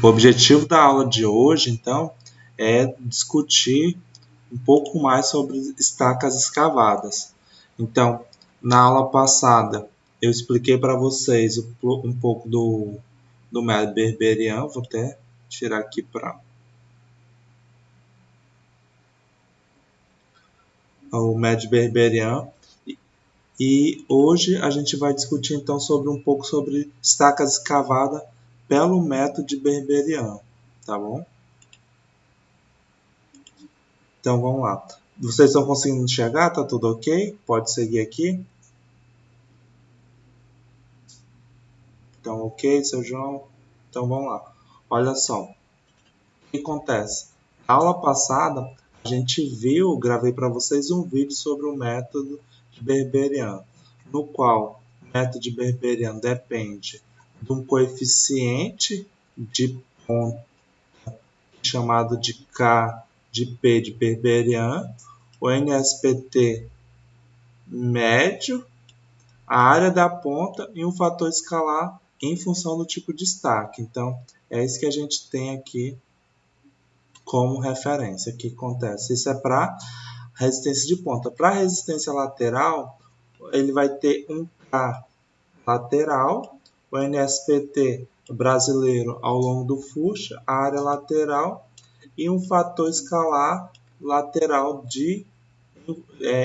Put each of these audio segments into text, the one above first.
O objetivo da aula de hoje, então, é discutir um pouco mais sobre estacas escavadas. Então, na aula passada, eu expliquei para vocês um pouco do método Berberian. Vou até tirar aqui para o método Berberian. E hoje a gente vai discutir então um pouco sobre estacas escavadas pelo método de Berberian, tá bom? Então vamos lá. Vocês estão conseguindo enxergar? Tá tudo ok? Pode seguir aqui. Então, ok, seu João? Então vamos lá. Olha só. O que acontece? Na aula passada, a gente gravei para vocês um vídeo sobre o método de Berberian, no qual o método de Berberian depende de um coeficiente de ponta chamado de K de P de Berberian, o NSPT médio, a área da ponta e um fator escalar em função do tipo de destaque. Então, é isso que a gente tem aqui como referência. O que acontece? Isso é para resistência de ponta. Para resistência lateral, ele vai ter um K lateral, o NSPT brasileiro ao longo do fuxa, a área lateral e um fator escalar lateral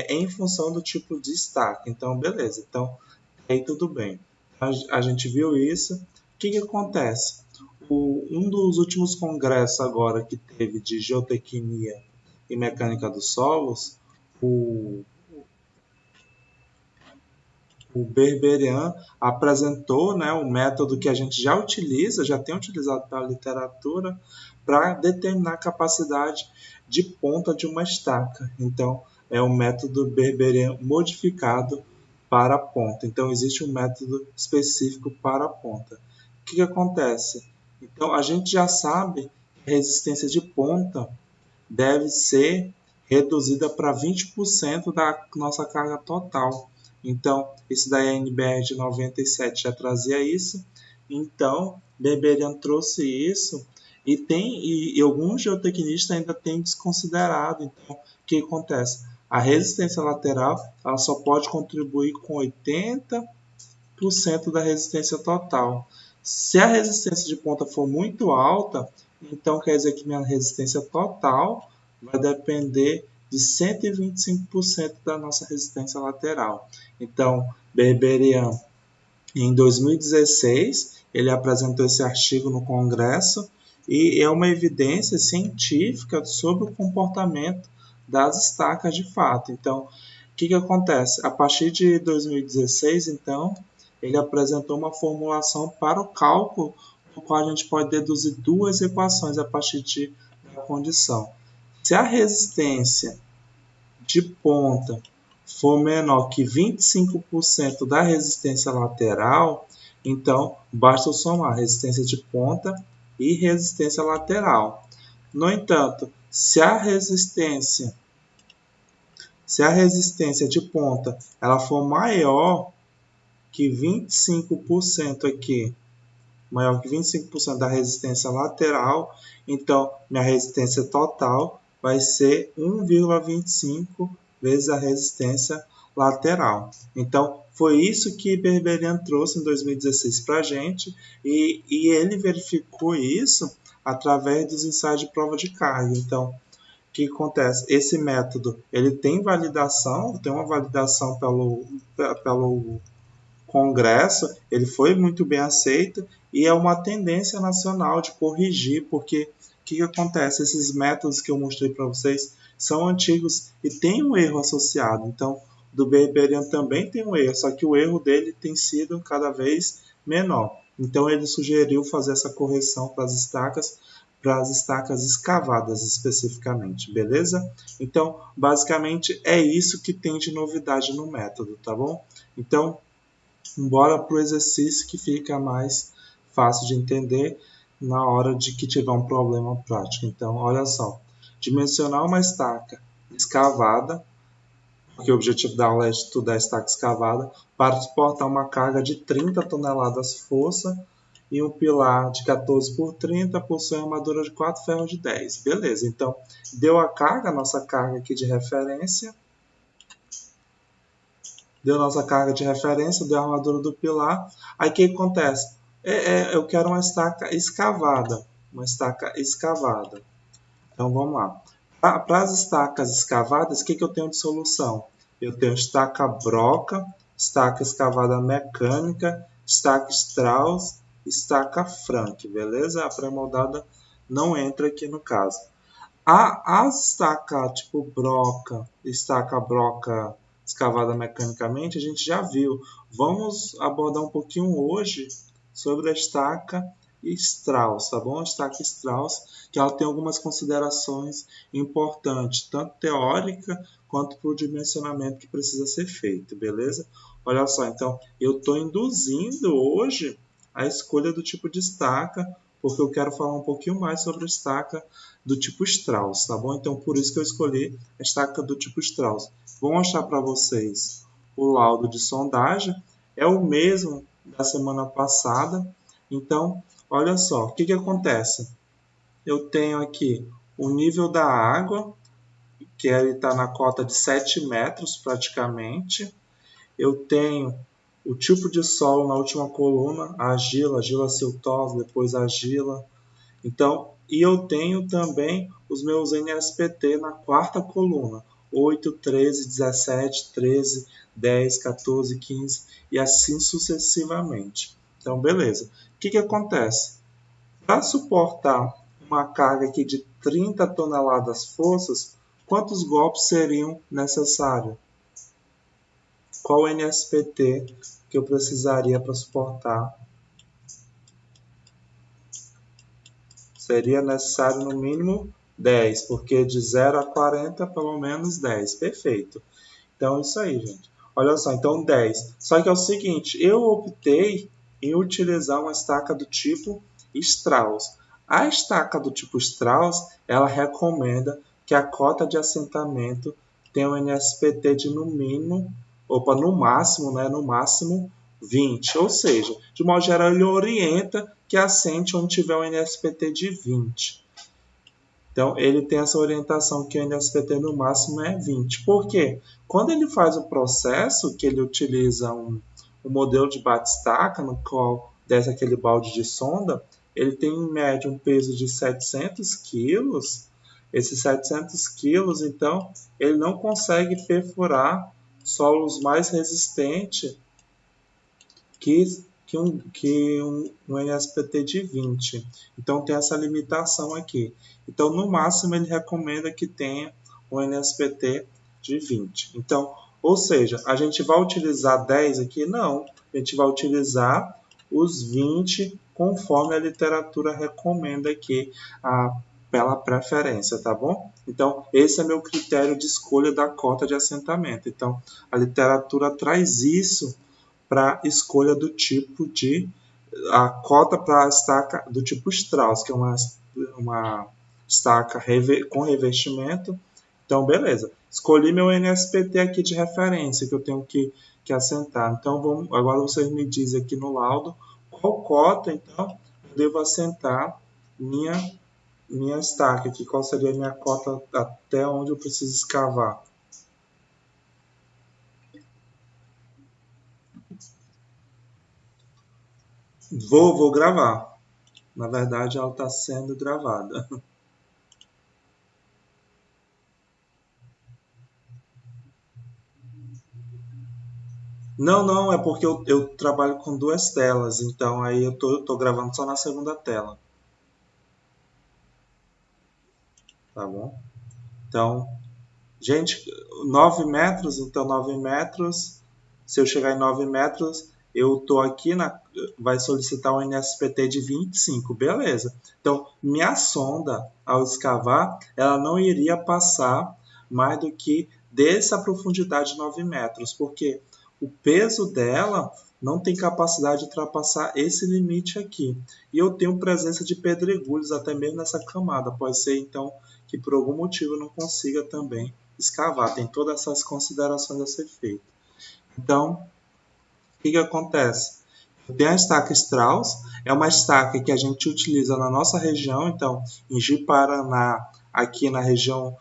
em função do tipo de destaque. Então, beleza. Então, aí tudo bem. A gente viu isso. O que acontece? Um dos últimos congressos agora que teve de geotecnia e mecânica dos solos, o Berberian apresentou, né, um método que a gente já utiliza, já tem utilizado pela literatura, para determinar a capacidade de ponta de uma estaca. Então, é um método Berberian modificado para a ponta. Então, existe um método específico para a ponta. O que acontece? Então, a gente já sabe que a resistência de ponta deve ser reduzida para 20% da nossa carga total. Então, isso daí a NBR de 97 já trazia isso. Então, Berberian trouxe isso e alguns geotecnistas ainda têm desconsiderado. Então, o que acontece? A resistência lateral ela só pode contribuir com 80% da resistência total. Se a resistência de ponta for muito alta, então quer dizer que minha resistência total vai depender de 125% da nossa resistência lateral. Então, Berberian, em 2016, ele apresentou esse artigo no Congresso e é uma evidência científica sobre o comportamento das estacas de fato. Então, o que acontece? A partir de 2016, então, ele apresentou uma formulação para o cálculo, no qual a gente pode deduzir duas equações a partir da condição. Se a resistência de ponta for menor que 25% da resistência lateral, então basta somar resistência de ponta e resistência lateral. No entanto, se a resistência de ponta ela for maior que 25% aqui, maior que 25% da resistência lateral, então minha resistência total vai ser 1,25 vezes a resistência lateral. Então, foi isso que Berberian trouxe em 2016 para a gente, e ele verificou isso através dos ensaios de prova de carga. Então, o que acontece? Esse método ele tem validação, tem uma validação pelo Congresso, ele foi muito bem aceito e é uma tendência nacional de corrigir, porque o que acontece? Esses métodos que eu mostrei para vocês são antigos e tem um erro associado. Então, do Berberian também tem um erro, só que o erro dele tem sido cada vez menor. Então, ele sugeriu fazer essa correção para as estacas escavadas especificamente, beleza? Então, basicamente é isso que tem de novidade no método, tá bom? Então, bora para o exercício que fica mais fácil de entender na hora de que tiver um problema prático. Então, olha só. Dimensionar uma estaca escavada, porque o objetivo da aula é estudar a estaca escavada, para suportar uma carga de 30 toneladas força e um pilar de 14 por 30 possui armadura de 4 ferros de 10. Beleza, então deu a carga, a nossa carga aqui de referência. Deu nossa carga de referência, deu a armadura do pilar. Aí o que acontece? Eu quero uma estaca escavada. Uma estaca escavada. Então vamos lá. Para as estacas escavadas, o que eu tenho de solução? Eu tenho estaca broca, estaca escavada mecânica, estaca Strauss, estaca Frank, beleza? A pré-moldada não entra aqui no caso. A estaca tipo broca, estaca broca escavada mecanicamente, a gente já viu. Vamos abordar um pouquinho hoje sobre a estaca Strauss, tá bom? A estaca Strauss, que ela tem algumas considerações importantes, tanto teórica quanto para o dimensionamento que precisa ser feito, beleza? Olha só, então eu estou induzindo hoje a escolha do tipo de estaca, porque eu quero falar um pouquinho mais sobre a estaca do tipo Strauss, tá bom? Então por isso que eu escolhi a estaca do tipo Strauss. Vou mostrar para vocês o laudo de sondagem, é o mesmo da semana passada. Então, olha só, o que acontece? Eu tenho aqui o nível da água, que ele está na cota de 7 metros praticamente. Eu tenho o tipo de solo na última coluna, a argila siltosa, depois a argila. Então, e eu tenho também os meus NSPT na quarta coluna, 8, 13, 17, 13, 10, 14, 15 e assim sucessivamente. Então, beleza. O que acontece? Para suportar uma carga aqui de 30 toneladas forças, quantos golpes seriam necessários? Qual o NSPT que eu precisaria para suportar? Seria necessário no mínimo 10, porque de 0 a 40, pelo menos 10. Perfeito. Então, isso aí, gente. Olha só, então 10. Só que é o seguinte, eu optei em utilizar uma estaca do tipo Strauss. A estaca do tipo Strauss, ela recomenda que a cota de assentamento tenha um NSPT de no máximo, né, no máximo 20. Ou seja, de modo geral, ele orienta que assente onde tiver um NSPT de 20. Então, ele tem essa orientação que o NSPT no máximo é 20. Por quê? Quando ele faz o processo, que ele utiliza um modelo de bate-estaca, no qual desce aquele balde de sonda, ele tem em média um peso de 700 quilos. Esses 700 quilos, então, ele não consegue perfurar solos mais resistentes que um NSPT de 20. Então tem essa limitação aqui. Então no máximo ele recomenda que tenha um NSPT de 20. Então, ou seja, a gente vai utilizar 10 aqui? Não, a gente vai utilizar os 20 conforme a literatura recomenda aqui pela preferência, tá bom? Então, esse é meu critério de escolha da cota de assentamento. Então, a literatura traz isso para escolha do tipo de a cota para a estaca do tipo Strauss, que é uma estaca com revestimento. Então, beleza. Escolhi meu NSPT aqui de referência que eu tenho que assentar. Então, agora vocês me dizem aqui no laudo qual cota, então, eu devo assentar minha estaca aqui. Qual seria a minha cota até onde eu preciso escavar? Vou gravar. Na verdade, ela está sendo gravada. Não, não, é porque eu trabalho com duas telas, então aí eu tô gravando só na segunda tela, tá bom? Então, gente, 9 metros, então 9 metros, se eu chegar em 9 metros, eu tô aqui, vai solicitar um NSPT de 25, beleza. Então, minha sonda, ao escavar, ela não iria passar mais do que dessa profundidade de 9 metros, porque o peso dela não tem capacidade de ultrapassar esse limite aqui. E eu tenho presença de pedregulhos até mesmo nessa camada. Pode ser, então, que por algum motivo eu não consiga também escavar. Tem todas essas considerações a ser feitas. Então, o que acontece? Tem a estaca Strauss, é uma estaca que a gente utiliza na nossa região, então em Ji-Paraná, aqui na região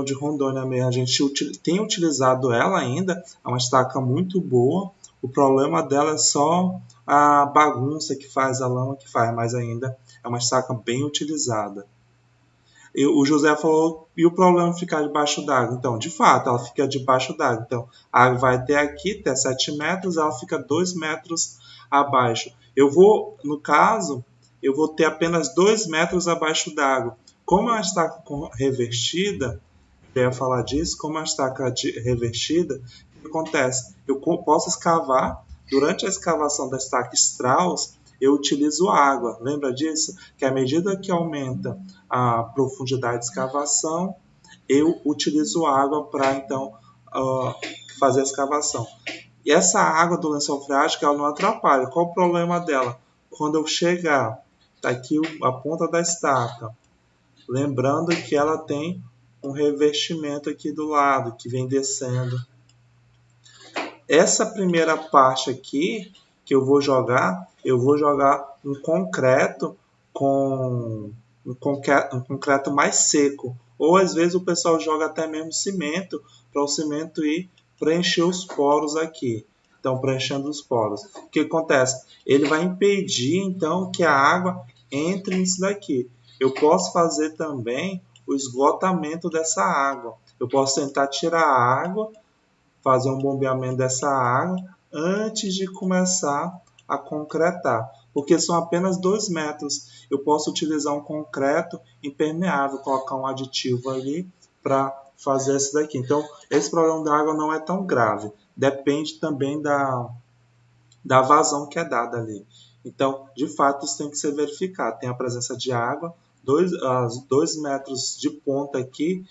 de Rondônia mesmo, a gente tem utilizado ela ainda, é uma estaca muito boa. O problema dela é só a bagunça que faz, a lama que faz, mas ainda é uma estaca bem utilizada. E o José falou, e o problema de ficar debaixo d'água? Então, de fato, ela fica debaixo d'água. Então, a água vai até aqui, até 7 metros, ela fica 2 metros abaixo. No caso, eu vou ter apenas 2 metros abaixo d'água. Como ela está revestida, eu ia falar disso, como ela está revestida, o que acontece? Eu posso escavar, durante a escavação da estaca Strauss, eu utilizo água. Lembra disso? Que à medida que aumenta a profundidade de escavação, eu utilizo água para então fazer a escavação. E essa água do lençol freático ela não atrapalha. Qual o problema dela? Quando eu chegar, tá aqui a ponta da estaca, lembrando que ela tem um revestimento aqui do lado que vem descendo. Essa primeira parte aqui que eu vou jogar um concreto com um concreto mais seco. Ou às vezes o pessoal joga até mesmo cimento, para o cimento ir preencher os poros aqui. Então, preenchendo os poros. O que acontece? Ele vai impedir, então, que a água entre nisso daqui. Eu posso fazer também o esgotamento dessa água. Eu posso tentar tirar a água, fazer um bombeamento dessa água antes de começar a concretar, porque são apenas 2 metros. Eu posso utilizar um concreto impermeável, colocar um aditivo ali para fazer isso daqui. Então, esse problema da água não é tão grave. Depende também da vazão que é dada ali. Então, de fato, isso tem que ser verificado. Tem a presença de água, 2 metros de ponta aqui,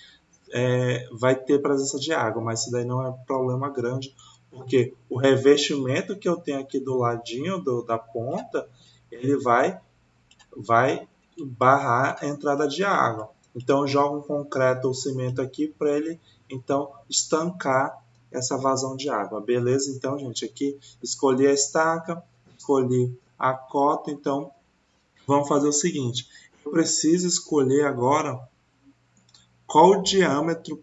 vai ter presença de água, mas isso daí não é problema grande, porque o revestimento que eu tenho aqui do ladinho da ponta, ele vai barrar a entrada de água. Então eu jogo um concreto ou cimento aqui para ele então estancar essa vazão de água. Beleza? Então, gente, aqui escolhi a estaca, escolhi a cota, então vamos fazer o seguinte, eu preciso escolher agora qual o diâmetro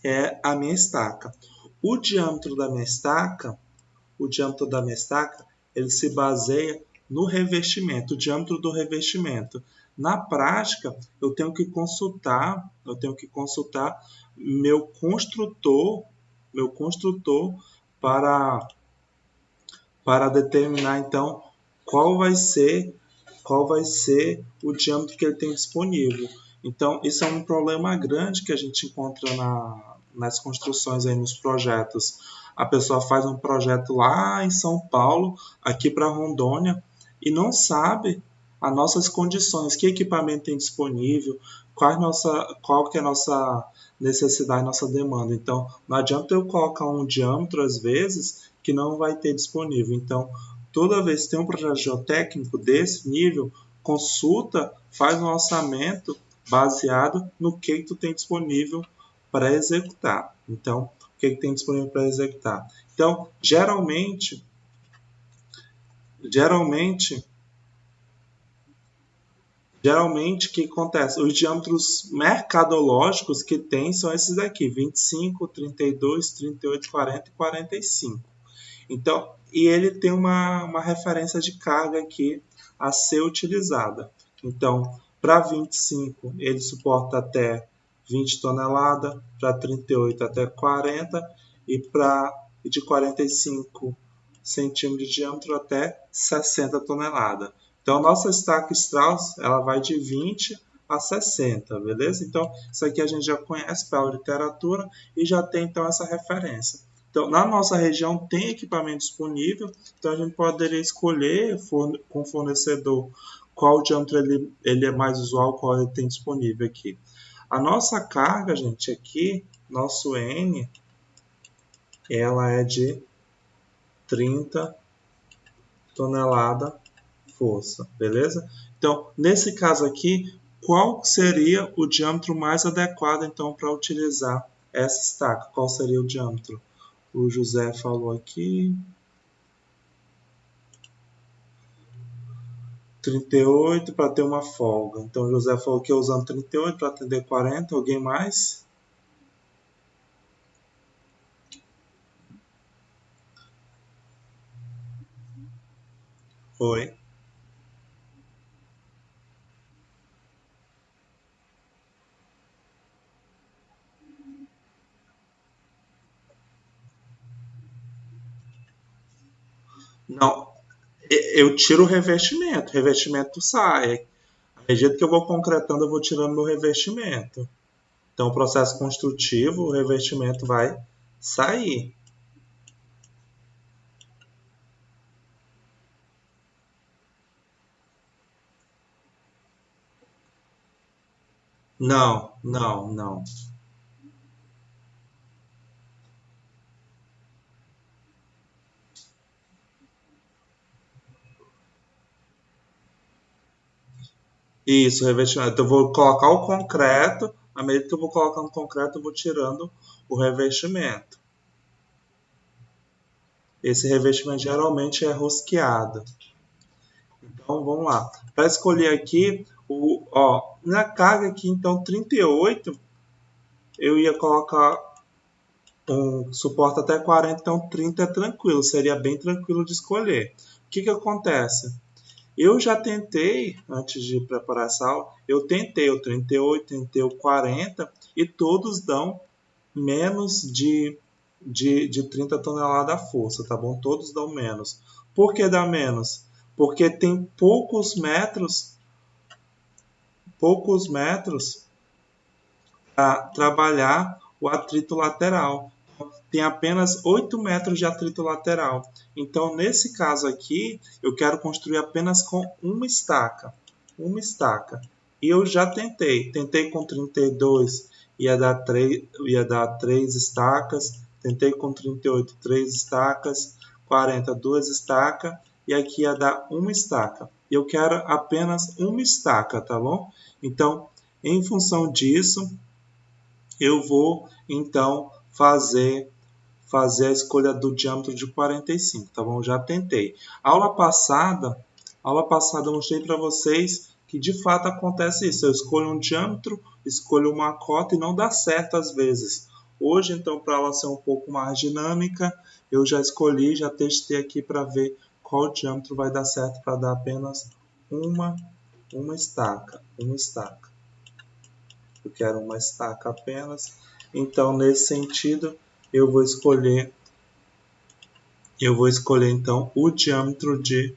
é a minha estaca. O diâmetro da minha estaca, ele se baseia no revestimento, o diâmetro do revestimento. Na prática, eu tenho que consultar meu construtor para determinar então qual vai ser o diâmetro que ele tem disponível. Então, isso é um problema grande que a gente encontra nas construções, aí, nos projetos. A pessoa faz um projeto lá em São Paulo, aqui para Rondônia, e não sabe as nossas condições, que equipamento tem disponível, qual que é a nossa necessidade, nossa demanda. Então, não adianta eu colocar um diâmetro, às vezes, que não vai ter disponível. Então, toda vez que tem um projeto geotécnico desse nível, consulta, faz um orçamento baseado no que tu tem disponível para executar. Então, o que tem disponível para executar? Então, geralmente, o que acontece? Os diâmetros mercadológicos que tem são esses daqui, 25, 32, 38, 40 e 45. Então, e ele tem uma referência de carga aqui a ser utilizada. Então, para 25, ele suporta até 20 toneladas, para 38 até 40 e de 45 centímetros de diâmetro até 60 toneladas. Então, nossa estaca Strauss ela vai de 20 a 60, beleza? Então, isso aqui a gente já conhece pela literatura e já tem então essa referência. Então, na nossa região tem equipamento disponível, então a gente poderia escolher com o fornecedor qual diâmetro ele é mais usual, qual ele tem disponível aqui. A nossa carga, gente, aqui, nosso N, ela é de 30 toneladas força, beleza? Então, nesse caso aqui, qual seria o diâmetro mais adequado, então, para utilizar essa estaca? Qual seria o diâmetro? O José falou aqui. 38 para ter uma folga. Então, o José falou que ia usando 38 para atender 40. Alguém mais? Oi. Não, eu tiro o revestimento. O revestimento sai. À medida que eu vou concretando, eu vou tirando meu revestimento. Então, o processo construtivo, o revestimento vai sair. Não, não, não. Isso, revestimento. Eu vou colocar o concreto. À medida que eu vou colocando o concreto, eu vou tirando o revestimento. Esse revestimento geralmente é rosqueado. Então vamos lá. Para escolher aqui, na carga aqui, então 38, eu ia colocar um suporte até 40, então 30 é tranquilo, seria bem tranquilo de escolher. O que acontece? Eu já tentei, antes de preparar essa aula, eu tentei o 38, tentei o 40 e todos dão menos de 30 toneladas à força, tá bom? Todos dão menos. Por que dá menos? Porque tem poucos metros para trabalhar o atrito lateral. Tem apenas 8 metros de atrito lateral. Então, nesse caso aqui, eu quero construir apenas com uma estaca. Uma estaca. E eu já tentei com 32, ia dar 3 estacas. Tentei com 38, 3 estacas. 40, 2 estacas. E aqui ia dar uma estaca. Eu quero apenas uma estaca, tá bom? Então, em função disso, eu vou então fazer a escolha do diâmetro de 45, tá bom? Já tentei. Aula passada eu mostrei para vocês que de fato acontece isso. Eu escolho um diâmetro, escolho uma cota e não dá certo às vezes. Hoje, então, para ela ser um pouco mais dinâmica, eu já escolhi, já testei aqui para ver qual diâmetro vai dar certo para dar apenas uma, uma estaca, uma estaca. Eu quero uma estaca apenas. Então, nesse sentido, eu vou escolher então o diâmetro de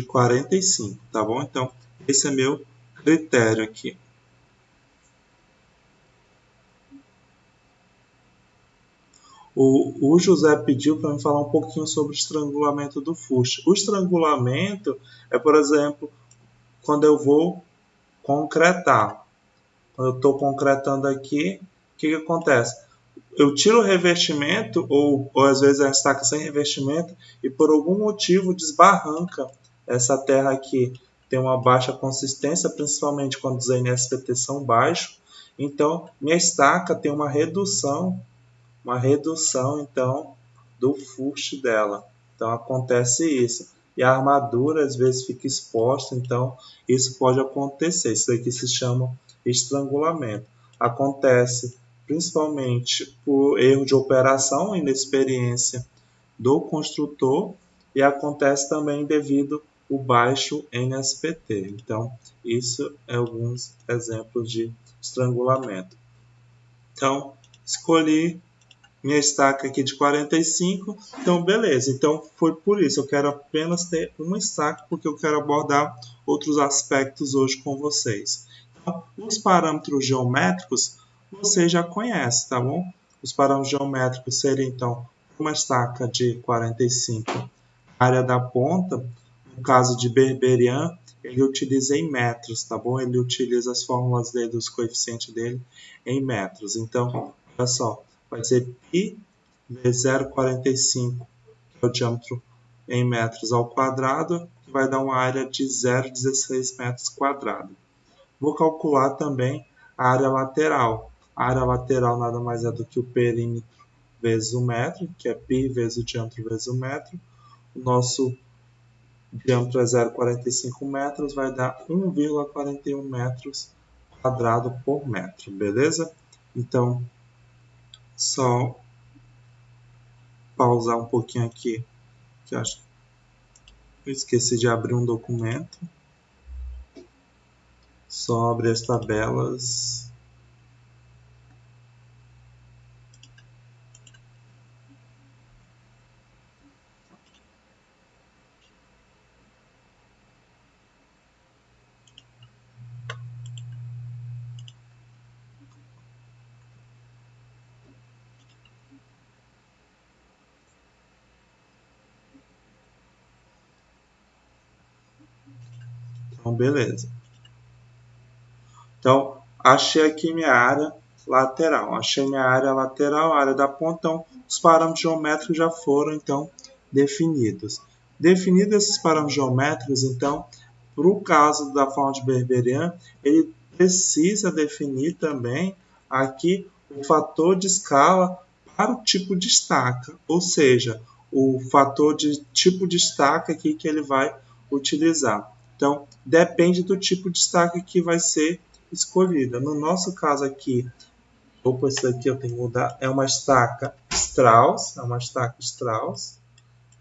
45, tá bom? Então, esse é meu critério aqui. O José pediu para me falar um pouquinho sobre o estrangulamento do fuste. O estrangulamento é, por exemplo, quando eu vou concretar. Quando eu estou concretando aqui, o que acontece? Eu tiro o revestimento, ou às vezes a estaca sem revestimento, e por algum motivo desbarranca essa terra aqui. Tem uma baixa consistência, principalmente quando os NSPT são baixos. Então, minha estaca tem uma redução então do fuste dela. Então acontece isso. E a armadura às vezes fica exposta, então isso pode acontecer. Isso daqui se chama estrangulamento. Acontece principalmente por erro de operação, inexperiência do construtor, e acontece também devido ao baixo NSPT. Então, isso é alguns exemplos de estrangulamento. Então, escolhi minha estaca aqui de 45, então beleza, então foi por isso, eu quero apenas ter uma estaca, porque eu quero abordar outros aspectos hoje com vocês. Então, os parâmetros geométricos, você já conhece, tá bom? Os parâmetros geométricos seriam, então, uma estaca de 45, área da ponta, no caso de Berberian, ele utiliza em metros, tá bom? Ele utiliza as fórmulas dele, dos coeficientes dele, em metros. Então, olha só, vai ser π vezes 0,45, que é o diâmetro em metros ao quadrado, que vai dar uma área de 0,16 metros quadrados. Vou calcular também a área lateral. A área lateral nada mais é do que o perímetro vezes o metro, que é π vezes o diâmetro vezes o metro. O nosso diâmetro é 0,45 metros, vai dar 1,41 metros quadrado por metro, beleza? Então, só pausar um pouquinho aqui, que eu acho que eu esqueci de abrir um documento. Só abrir as tabelas. Então, beleza. Então, achei aqui minha área lateral. Achei minha área lateral, a área da ponta. Então, os parâmetros geométricos já foram, então, definidos. Definidos esses parâmetros geométricos, então, para o caso da forma de Berberian, ele precisa definir também aqui o fator de escala para o tipo de estaca, ou seja, o fator de tipo de estaca aqui que ele vai utilizar. Então, depende do tipo de estaca que vai ser escolhida. No nosso caso aqui, opa, isso aqui eu tenho que mudar, é uma estaca Strauss,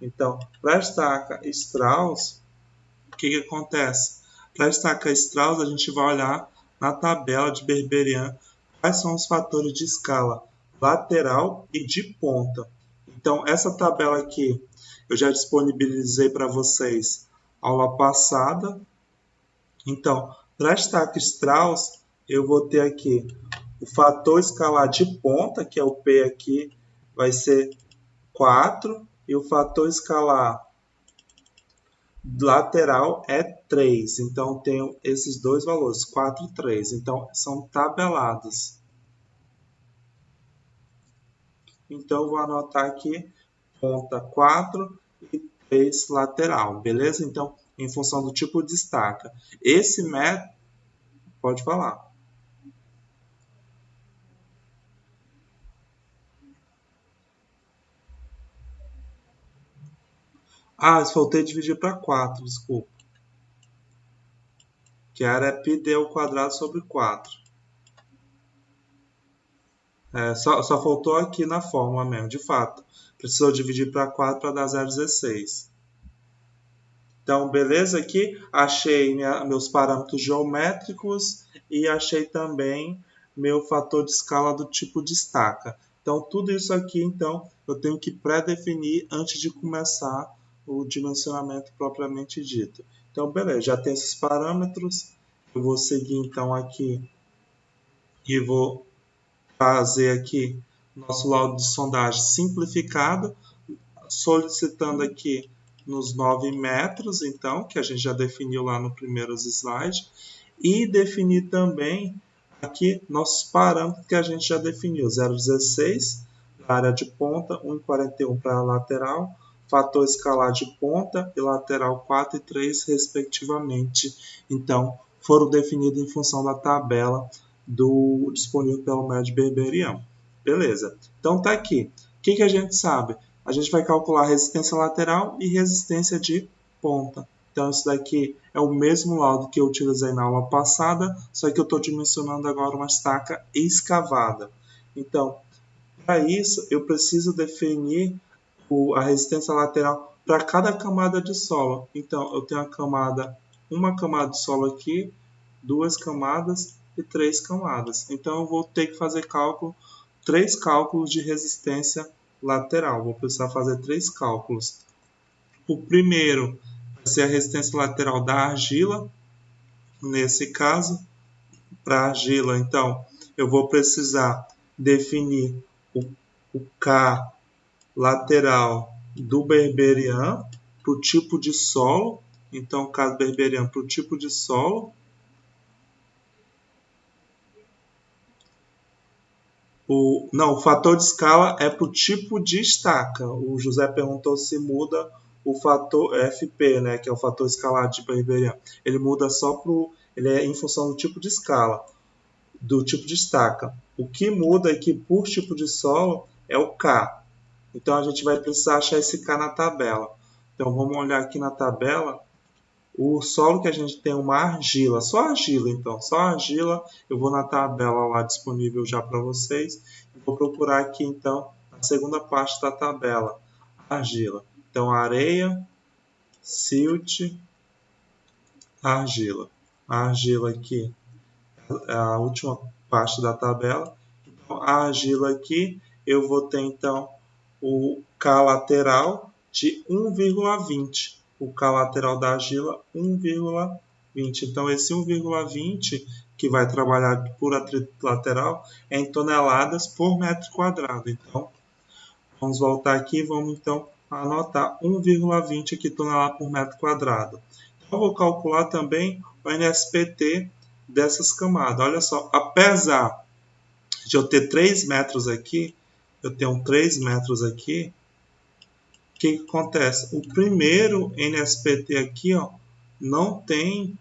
Então, para a estaca Strauss, o que acontece? Para a estaca Strauss, a gente vai olhar na tabela de Berberian quais são os fatores de escala lateral e de ponta. Então, essa tabela aqui eu já disponibilizei para vocês aula passada. Então, para a estaca Strauss, eu vou ter aqui o fator escalar de ponta, que é o P aqui, vai ser 4, e o fator escalar lateral é 3. Então, tenho esses dois valores, 4 e 3. Então, são tabelados. Então, eu vou anotar aqui ponta 4 e 3 lateral, beleza? Então, em função do tipo de estaca. Esse método, pode falar. Ah, eu faltei dividir para 4, desculpa. Que a área é πd ao quadrado sobre 4. Só faltou aqui na fórmula mesmo, de fato. Precisou dividir para 4 para dar 0,16. Então, beleza aqui. Achei meus parâmetros geométricos e achei também meu fator de escala do tipo de estaca. Então, tudo isso aqui, então, eu tenho que pré-definir antes de começar o dimensionamento propriamente dito. Então, beleza, já tem esses parâmetros. Eu vou seguir, então, aqui e vou fazer aqui nosso laudo de sondagem simplificado, solicitando aqui nos 9 metros, então, que a gente já definiu lá no primeiro slide, e definir também aqui nossos parâmetros que a gente já definiu, 0,16 para a área de ponta, 1,41 para a lateral, fator escalar de ponta e lateral 4 e 3, respectivamente. Então, foram definidos em função da tabela disponível pelo método Berberian. Beleza. Então, tá aqui. O que a gente sabe? A gente vai calcular resistência lateral e resistência de ponta. Então, isso daqui é o mesmo laudo que eu utilizei na aula passada, só que eu estou dimensionando agora uma estaca escavada. Então, para isso, eu preciso definir a resistência lateral para cada camada de solo. Então, eu tenho uma camada de solo aqui, 2 camadas e 3 camadas. Então, eu vou ter que fazer 3 cálculos de resistência lateral. Vou precisar fazer 3 cálculos. O primeiro vai ser a resistência lateral da argila. Nesse caso, para a argila, então, eu vou precisar definir o K lateral do Berberian para o tipo de solo. Então, o K Berberian para o tipo de solo. O fator de escala é para o tipo de estaca. O José perguntou se muda o fator FP, né, que é o fator escalar de Berberian. Ele muda só ele é em função do tipo de escala, do tipo de estaca. O que muda aqui por tipo de solo é o K. Então a gente vai precisar achar esse K na tabela. Então vamos olhar aqui na tabela o solo que a gente tem uma argila, só argila então, só argila, eu vou na tabela lá disponível já para vocês, vou procurar aqui então a segunda parte da tabela, argila. Então areia, silt, argila. A argila aqui é a última parte da tabela. Então, a argila aqui eu vou ter então o K lateral de 1,20. O K lateral da argila 1,20. Então esse 1,20 que vai trabalhar por atrito lateral é em toneladas por metro quadrado. Então vamos voltar aqui e vamos então anotar 1,20 aqui tonelada por metro quadrado. Então, eu vou calcular também o NSPT dessas camadas. Olha só, apesar de eu ter 3 metros aqui, eu tenho 3 metros aqui, o que acontece? O primeiro NSPT aqui ó, não tem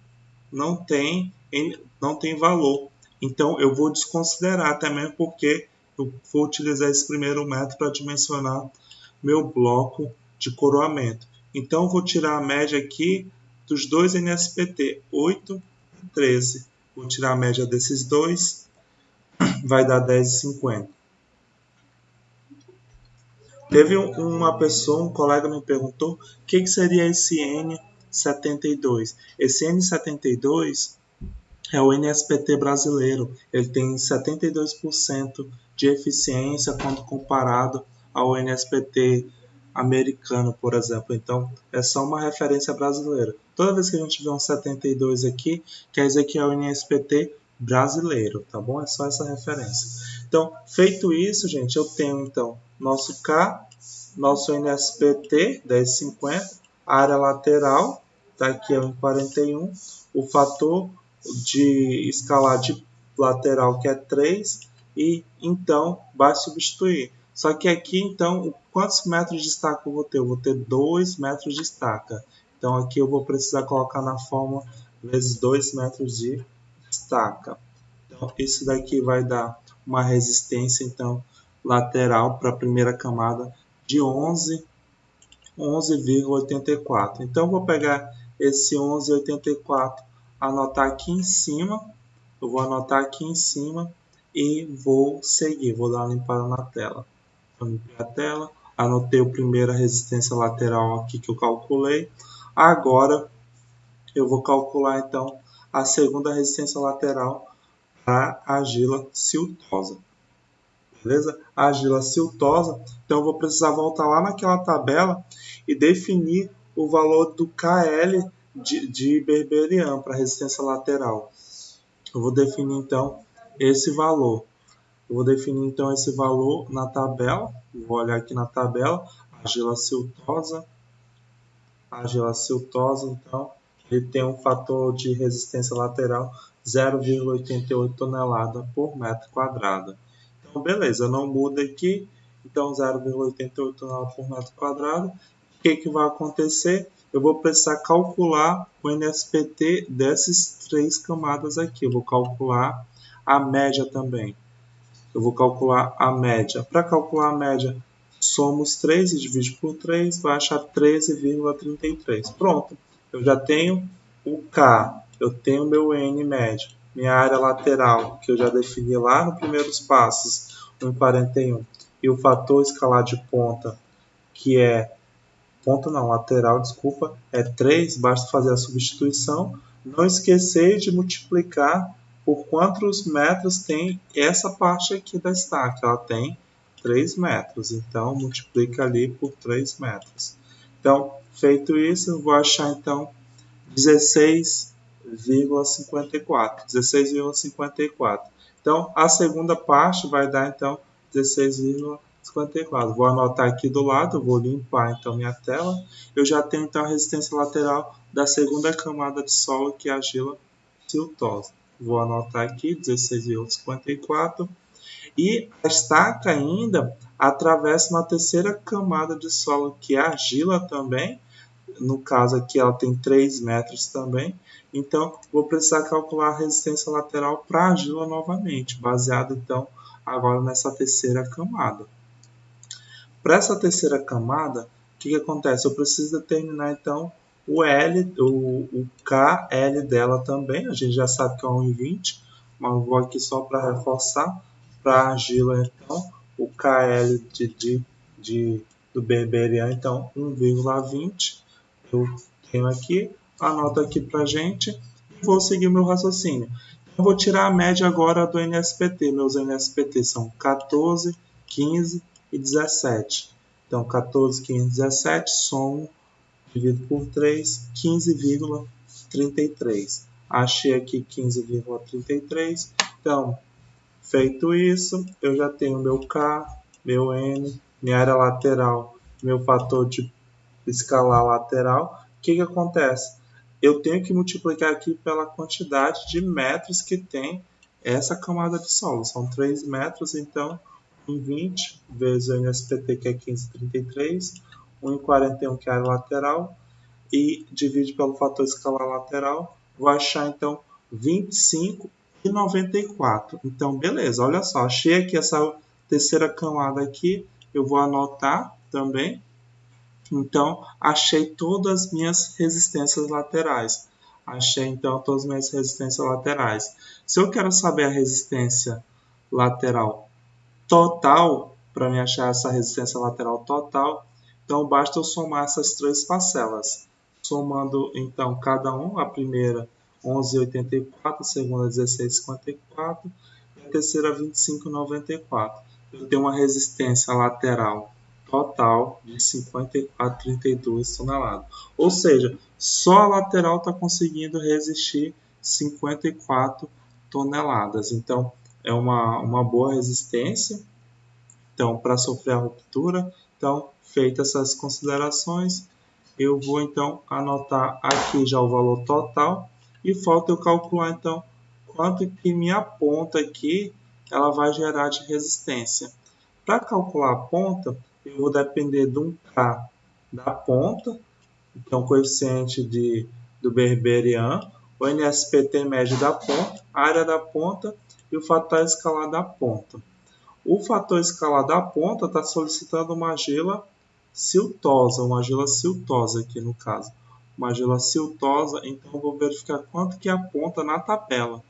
valor. Então, eu vou desconsiderar até mesmo porque eu vou utilizar esse primeiro metro para dimensionar meu bloco de coroamento. Então, eu vou tirar a média aqui dos dois NSPT, 8 e 13. Vou tirar a média desses dois, vai dar 10,50. Teve uma pessoa, um colega me perguntou o que seria esse N72. Esse N72 é o NSPT brasileiro. Ele tem 72% de eficiência quando comparado ao NSPT americano, por exemplo. Então, é só uma referência brasileira. Toda vez que a gente vê um 72 aqui, quer dizer que é o NSPT brasileiro, tá bom? É só essa referência. Então, feito isso, gente, eu tenho então nosso K, nosso NSPT 1050, a área lateral, tá aqui é 1,41, o fator de escalar de lateral que é 3 e então vai substituir. Só que aqui então quantos metros de estaca eu vou ter? Eu vou ter 2 metros de estaca. Então aqui eu vou precisar colocar na fórmula vezes 2 metros de estaca. Então isso daqui vai dar uma resistência então lateral para a primeira camada de 11,84. Então eu vou pegar esse 11,84, anotar aqui em cima, eu vou anotar aqui em cima e vou seguir, vou dar uma limpada na tela. Vou limpar a tela, anotei a primeira resistência lateral aqui que eu calculei. Agora eu vou calcular então a segunda resistência lateral para a argila siltosa. Beleza? A argila siltosa, então eu vou precisar voltar lá naquela tabela e definir o valor do KL de Berberian para resistência lateral. Eu vou definir então esse valor. Eu vou definir então esse valor na tabela. Vou olhar aqui na tabela, argila siltosa. Argila siltosa, então, ele tem um fator de resistência lateral 0,88 tonelada por metro quadrado. Então, beleza, não muda aqui. Então, 0,88 tonelada por metro quadrado. O que vai acontecer? Eu vou precisar calcular o NSPT dessas 3 camadas aqui. Eu vou calcular a média também. Eu vou calcular a média. Para calcular a média, somos 3 e divide por 3, vai achar 13,33. Pronto, eu já tenho o K, eu tenho meu N médio. Minha área lateral, que eu já defini lá nos primeiros passos, 1,41. E o fator escalar de ponta, que é ponta não, lateral, desculpa, é 3, basta fazer a substituição. Não esquecer de multiplicar por quantos metros tem essa parte aqui da estaca. Ela tem 3 metros, então multiplica ali por 3 metros. Então, feito isso, eu vou achar então 16,54. 16,54. Então, a segunda parte vai dar então 16,54. Vou anotar aqui do lado, vou limpar então minha tela. Eu já tenho então a resistência lateral da segunda camada de solo, que é a argila siltosa. Vou anotar aqui 16,54. E a estaca ainda atravessa uma terceira camada de solo, que é a argila também. No caso aqui ela tem 3 metros também. Então, vou precisar calcular a resistência lateral para a argila novamente, baseado então agora nessa terceira camada. Para essa terceira camada, o que acontece? Eu preciso determinar então o KL dela também, a gente já sabe que é 1,20, mas eu vou aqui só para reforçar, para a argila, então, o KL do berberian, então, 1,20, eu tenho aqui, anoto aqui para gente, e vou seguir meu raciocínio. Eu vou tirar a média agora do NSPT, meus NSPT são 14, 15 e 17. Então, 14, 15, 17, somo, divido por 3, 15,33. Achei aqui 15,33. Então, feito isso, eu já tenho meu K, meu N, minha área lateral, meu fator de escalar lateral. O que acontece? Eu tenho que multiplicar aqui pela quantidade de metros que tem essa camada de solo. São 3 metros, então 1,20 vezes o NSPT, que é 15,33, 1,41, que é a área lateral, e divide pelo fator escalar lateral, vou achar então 25,94. Então, beleza, olha só, achei aqui essa terceira camada aqui, eu vou anotar também. Então, achei todas as minhas resistências laterais. Achei então todas as minhas resistências laterais. Se eu quero saber a resistência lateral total, para me achar essa resistência lateral total, então basta eu somar essas três parcelas. Somando então cada um, a primeira 11,84, a segunda 16,54 e a terceira 25,94. Eu tenho uma resistência lateral total de 54,32 toneladas. Ou seja, só a lateral está conseguindo resistir 54 toneladas. Então, é uma boa resistência, então, para sofrer a ruptura. Então, feitas essas considerações, eu vou então anotar aqui já o valor total e falta eu calcular então quanto que minha ponta aqui ela vai gerar de resistência. Para calcular a ponta, eu vou depender de um K da ponta, então coeficiente do berberian, o NSPT médio da ponta, a área da ponta e o fator escalar da ponta. O fator escalar da ponta está solicitando uma argila siltosa aqui no caso. Uma argila siltosa, então eu vou verificar quanto que aponta na tabela.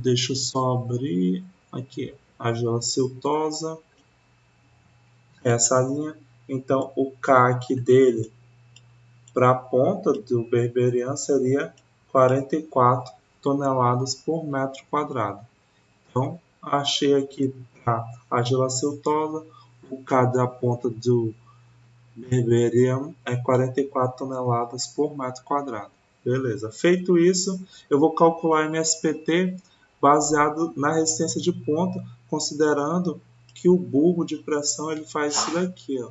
Deixa eu só abrir aqui, argila siltosa, essa linha. Então o CAC dele para a ponta do berberian seria 44 toneladas por metro quadrado. Então, achei aqui a argila siltosa, o K da ponta do berberian é 44 toneladas por metro quadrado. Beleza. Feito isso, eu vou calcular NSPT baseado na resistência de ponta, considerando que o bulbo de pressão ele faz isso daqui, ó.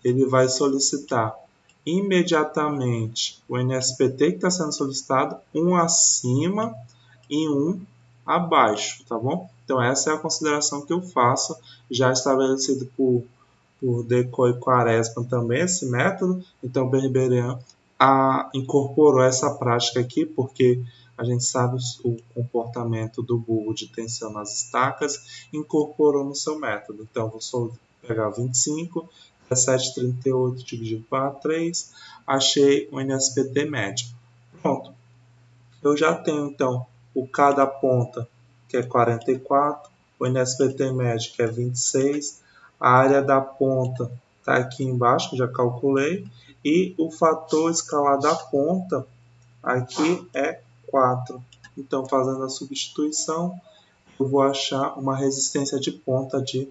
Ele vai solicitar imediatamente o NSPT que está sendo solicitado, um acima e um abaixo, tá bom? Então essa é a consideração que eu faço, já estabelecido por Decaux e Quaresma também esse método. Então Berberian incorporou essa prática aqui, porque a gente sabe o comportamento do bulbo de tensão nas estacas, incorporou no seu método. Então vou só pegar 25, 17,38 dividido para 3, achei o NSPT médio. Pronto. Eu já tenho então o K da ponta, que é 44, o NSPT médio, que é 26, a área da ponta está aqui embaixo, que já calculei, e o fator escalar da ponta aqui é 4. Então, fazendo a substituição, eu vou achar uma resistência de ponta de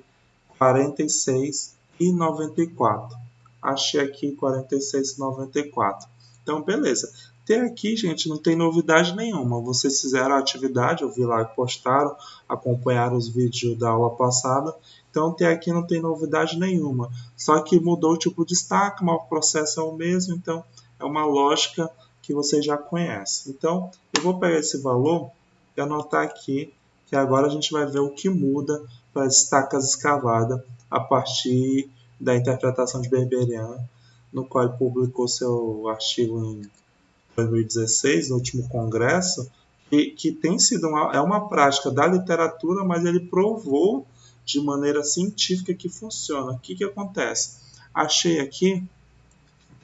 46,94. Achei aqui 46,94. Então, beleza. Até aqui, gente, não tem novidade nenhuma. Vocês fizeram a atividade, eu vi lá que postaram, acompanharam os vídeos da aula passada. Então, até aqui não tem novidade nenhuma. Só que mudou o tipo de estaca, mas o processo é o mesmo. Então, é uma lógica que vocês já conhecem. Então, eu vou pegar esse valor e anotar aqui, que agora a gente vai ver o que muda para as estacas escavadas a partir da interpretação de Berberian, no qual ele publicou seu artigo em 2016, no último congresso, que tem sido uma prática da literatura, mas ele provou de maneira científica que funciona. O que acontece? Achei aqui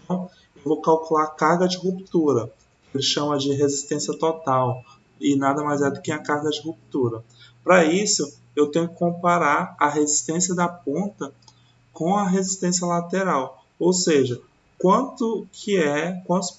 Então, eu vou calcular a carga de ruptura, que ele chama de resistência total, e nada mais é do que a carga de ruptura. Para isso, eu tenho que comparar a resistência da ponta com a resistência lateral, ou seja, quantos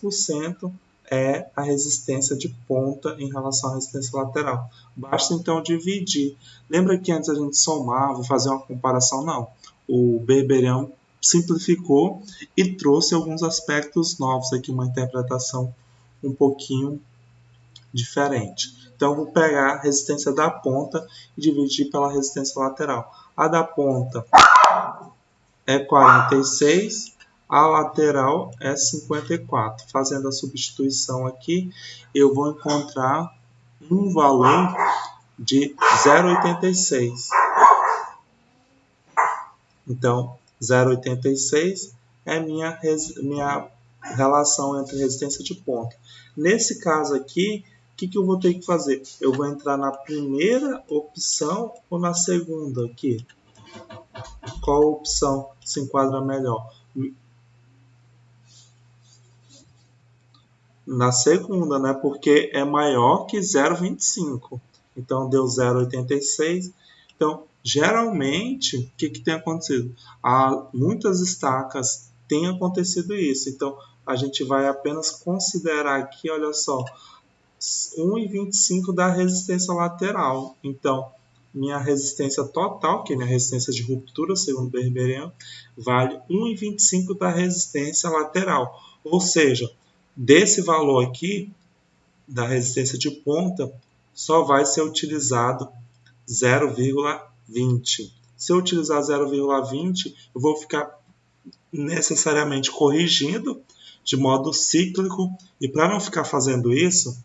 por cento é a resistência de ponta em relação à resistência lateral. Basta então dividir. Lembra que antes a gente somava, fazia uma comparação? Não. O Berberian simplificou e trouxe alguns aspectos novos aqui, uma interpretação um pouquinho diferente. Então, eu vou pegar a resistência da ponta e dividir pela resistência lateral. A da ponta é 46, a lateral é 54. Fazendo a substituição aqui, eu vou encontrar um valor de 0,86. Então, 0,86 é minha relação entre resistência de ponta. Nesse caso aqui, o que eu vou ter que fazer? Eu vou entrar na primeira opção ou na segunda aqui? Qual opção se enquadra melhor? Na segunda, né? Porque é maior que 0,25. Então, deu 0,86. Então, geralmente, o que tem acontecido? Muitas estacas tem acontecido isso. Então, a gente vai apenas considerar aqui, olha só, 1,25 da resistência lateral. Então, minha resistência total, que é minha resistência de ruptura, segundo Berberian, vale 1,25 da resistência lateral. Ou seja, desse valor aqui, da resistência de ponta, só vai ser utilizado 0,20. Se eu utilizar 0,20, eu vou ficar necessariamente corrigindo de modo cíclico. E para não ficar fazendo isso,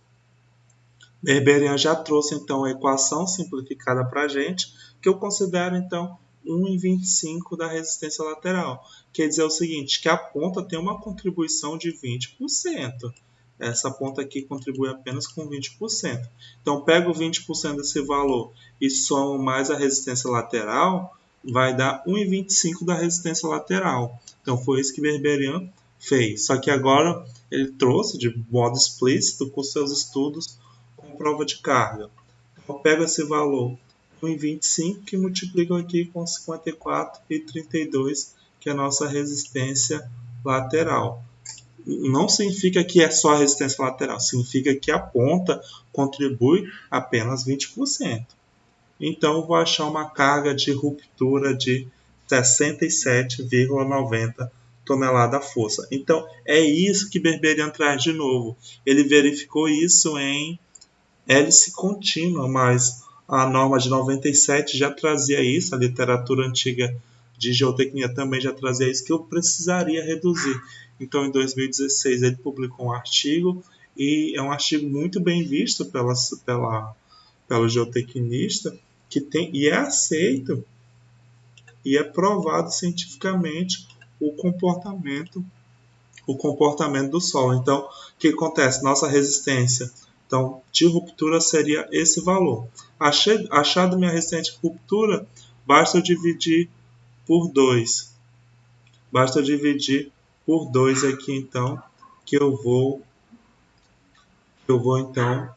Berberian já trouxe então a equação simplificada para a gente, que eu considero então 1,25 da resistência lateral. Quer dizer o seguinte, que a ponta tem uma contribuição de 20%. Essa ponta aqui contribui apenas com 20%. Então, pego 20% desse valor e somo mais a resistência lateral, vai dar 1,25 da resistência lateral. Então, foi isso que Berberian fez. Só que agora ele trouxe de modo explícito com seus estudos com prova de carga. Então, eu pego esse valor 1,25 que multiplico aqui com 54 e 32, que é a nossa resistência lateral. Não significa que é só a resistência lateral, significa que a ponta contribui apenas 20%. Então, eu vou achar uma carga de ruptura de 67,90 tonelada-força. Então, é isso que Berberian traz de novo. Ele verificou isso em hélice contínua, mas a norma de 97 já trazia isso, a literatura antiga de geotecnia também já trazia isso, que eu precisaria reduzir. Então, em 2016, ele publicou um artigo, e é um artigo muito bem visto pelo geotecnista, e é aceito e é provado cientificamente o comportamento do solo. Então, o que acontece? Nossa resistência de ruptura seria esse valor. Achado minha resistência de ruptura, basta eu dividir por 2. Basta eu dividir por 2 aqui, então, que eu vou então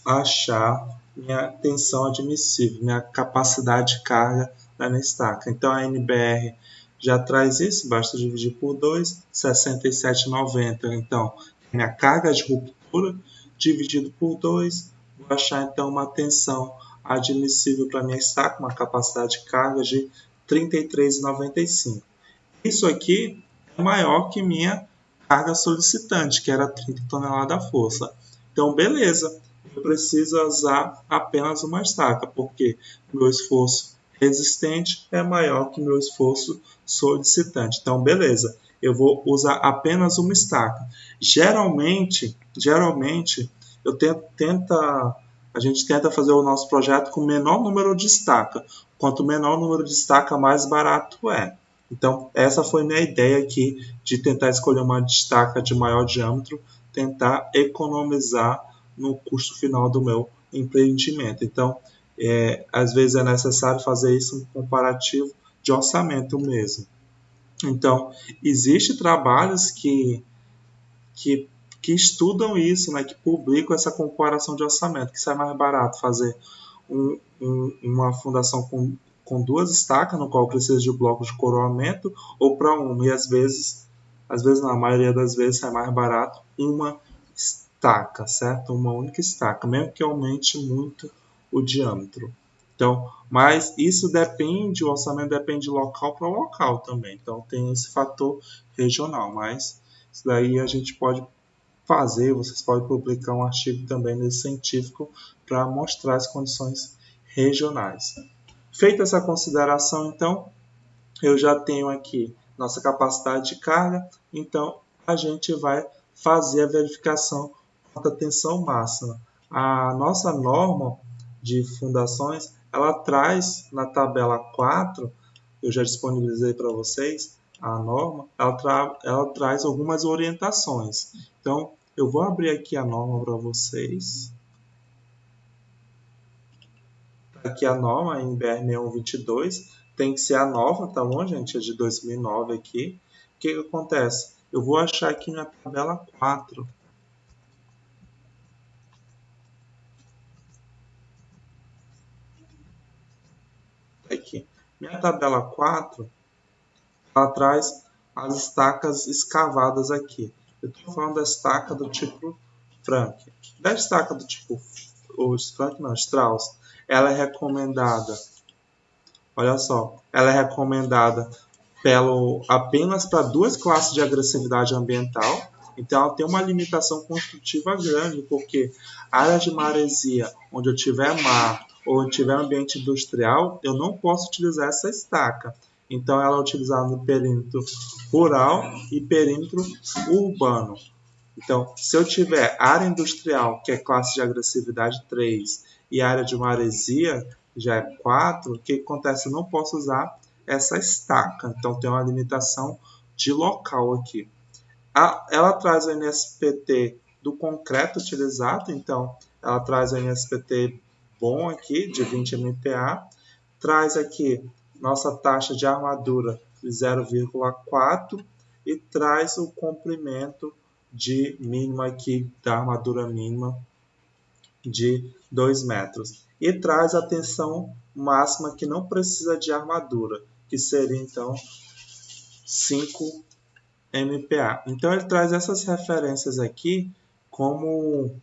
achar minha tensão admissível, minha capacidade de carga da minha estaca. Então, a NBR já traz isso, basta dividir por 2, 67,90. Então, minha carga de ruptura dividido por 2, vou achar então uma tensão admissível para minha estaca, uma capacidade de carga de 33,95. Isso aqui é maior que minha carga solicitante, que era 30 toneladas-força. Então, beleza, eu preciso usar apenas uma estaca, porque meu esforço resistente é maior que meu esforço solicitante. Então, beleza, eu vou usar apenas uma estaca. Geralmente a gente tenta fazer o nosso projeto com o menor número de estaca. Quanto menor o número de estaca, mais barato é. Então, essa foi minha ideia aqui de tentar escolher uma estaca de maior diâmetro, tentar economizar no custo final do meu empreendimento. Então, às vezes é necessário fazer isso um comparativo de orçamento mesmo. Então, existem trabalhos que, que estudam isso, né, que publicam essa comparação de orçamento, que sai mais barato fazer uma fundação com duas estacas, no qual precisa de blocos de coroamento, ou para uma, e às vezes não, a maioria das vezes sai mais barato uma estaca, certo? Uma única estaca, mesmo que aumente muito o diâmetro. Então, mas isso depende, o orçamento depende de local para local também. Então tem esse fator regional, mas isso daí a gente pode fazer, vocês podem publicar um artigo também nesse científico para mostrar as condições regionais. Feita essa consideração, então, eu já tenho aqui nossa capacidade de carga, então a gente vai fazer a verificação da tensão máxima. A nossa norma de fundações, ela traz na tabela 4, eu já disponibilizei para vocês, a norma, ela traz algumas orientações. Então, eu vou abrir aqui a norma para vocês. Aqui a norma em BR6122, tem que ser a nova, tá bom, gente? É de 2009 aqui. O que acontece? Eu vou achar aqui na tabela 4. Aqui. Minha tabela 4, ela traz as estacas escavadas aqui. Eu estou falando da estaca do tipo Frank. Da estaca do tipo Frank não, Strauss, ela é recomendada. Olha só, ela é recomendada apenas para duas classes de agressividade ambiental. Então, ela tem uma limitação construtiva grande, porque área de maresia, onde eu tiver mar ou eu tiver ambiente industrial, eu não posso utilizar essa estaca. Então, ela é utilizada no perímetro rural e perímetro urbano. Então, se eu tiver área industrial, que é classe de agressividade 3, e área de maresia, já é 4, o que acontece? Eu não posso usar essa estaca. Então, tem uma limitação de local aqui. Ela traz o NSPT do concreto utilizado, então ela traz o NSPT bom aqui, de 20 MPa, traz aqui nossa taxa de armadura de 0,4 e traz o comprimento de mínima aqui da armadura mínima de 2 metros. E traz a tensão máxima que não precisa de armadura, que seria então 5 MPa. Então ele traz essas referências aqui como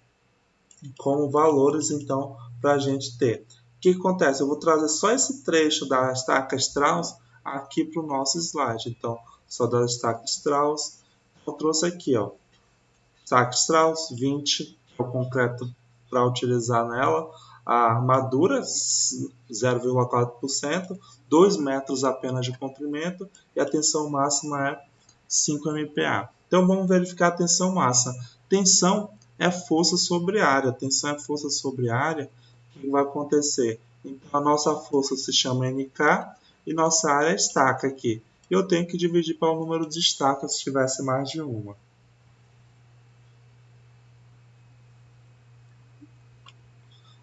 valores então para a gente ter. O que acontece? Eu vou trazer só esse trecho da estaca Strauss aqui para o nosso slide. Então, só da estaca Strauss, eu trouxe aqui, ó, estaca Strauss 20, que é o concreto para utilizar nela, a armadura 0,4%, 2 metros apenas de comprimento e a tensão máxima é 5 MPa. Então vamos verificar a tensão máxima. Tensão é força sobre área. Tensão é força sobre área. O que vai acontecer? Então a nossa força se chama NK e nossa área é estaca aqui. Eu tenho que dividir para o número de estacas se tivesse mais de uma.